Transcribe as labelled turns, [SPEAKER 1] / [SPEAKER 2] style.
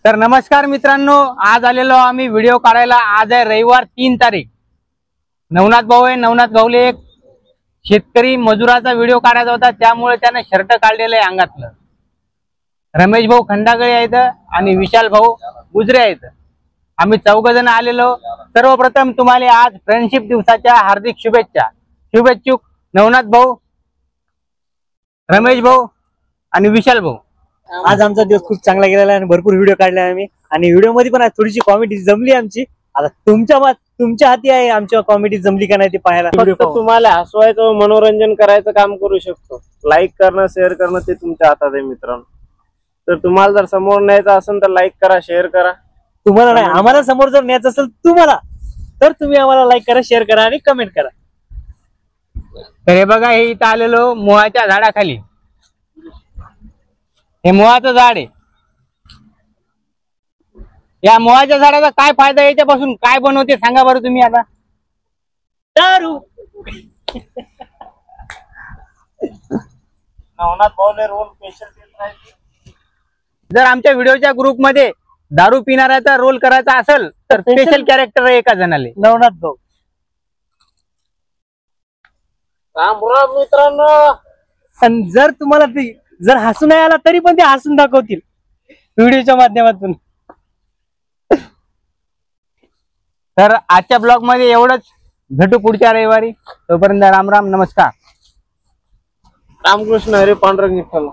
[SPEAKER 1] तर नमस्कार मित्रांनो, आज आलेलो आम्ही व्हिडिओ काढायला। आज आहे रविवार 3 तारीख। नवनाथ भाऊ आहे, नवनाथ भाऊले एक शेतकरी मजुराचा व्हिडिओ काढायचा होता, त्यामुळे त्याने शर्ट काढलेलं आहे अंगातलं। रमेश भाऊ खंडागळे आहेत आणि विशाल भाऊ गुजरे आहेत। आम्ही 4 जण आलेलो। सर्वप्रथम तुम्हाला आज फ्रेंडशिप दिवसाच्या हार्दिक शुभेच्छा। शुभेच्छुक नवनाथ भाऊ, रमेश भाऊ आणि विशाल भाऊ।
[SPEAKER 2] आज आमचा दिवस खूप चांगला गेलेला आहे आणि भरपूर व्हिडिओ काढले आम्ही आणि व्हिडिओ मध्ये पण थोडीशी कॉमेडी जमली आमची। आता तुमच्या हाती आहे आमच्या कॉमेडी जमली का नाही ते पाहायला।
[SPEAKER 3] फक्त तुम्हाला हसवायचं मनोरंजन करायचं काम करू शकतो। लाईक करणं शेअर करणं ते तुमच्या हातात आहे मित्रांनो। तर तुम्हाला जर समोर न्यायचं असेल तर लाईक करा, शेअर करा।
[SPEAKER 2] तुम्हाला नाही, आम्हाला समोर जर न्यायचं असेल तुम्हाला, तर तुम्ही आम्हाला लाईक करा, शेअर करा आणि कमेंट करा।
[SPEAKER 1] तर हे बघा, हे इथं आलेलो मोहाच्या झाडाखाली। हे मोहाचं झाड आहे। या मोहाच्या झाडाचा काय फायदा, याच्यापासून काय बनवते सांगा बरं तुम्ही आता।
[SPEAKER 2] दारू।
[SPEAKER 3] नवनाथ भाऊले रोल स्पेशल देत राहायचे।
[SPEAKER 1] जर आमच्या व्हिडिओच्या ग्रुपमध्ये दारू पिणाऱ्याचा रोल करायचा असेल तर स्पेशल कॅरेक्टर आहे एका जणाले,
[SPEAKER 2] नवनाथ भाऊ।
[SPEAKER 3] राम राम मित्रांनो।
[SPEAKER 2] आणि जर तुम्हाला जर हसू नाही आला तरी पण ते हसून दाखवतील व्हिडिओच्या माध्यमातून।
[SPEAKER 1] तर आजच्या ब्लॉग मध्ये एवढंच। भेटू पुढच्या रविवारी। तोपर्यंत राम राम, नमस्कार।
[SPEAKER 3] रामकृष्ण हरी पांडुरंग विठ्ठल।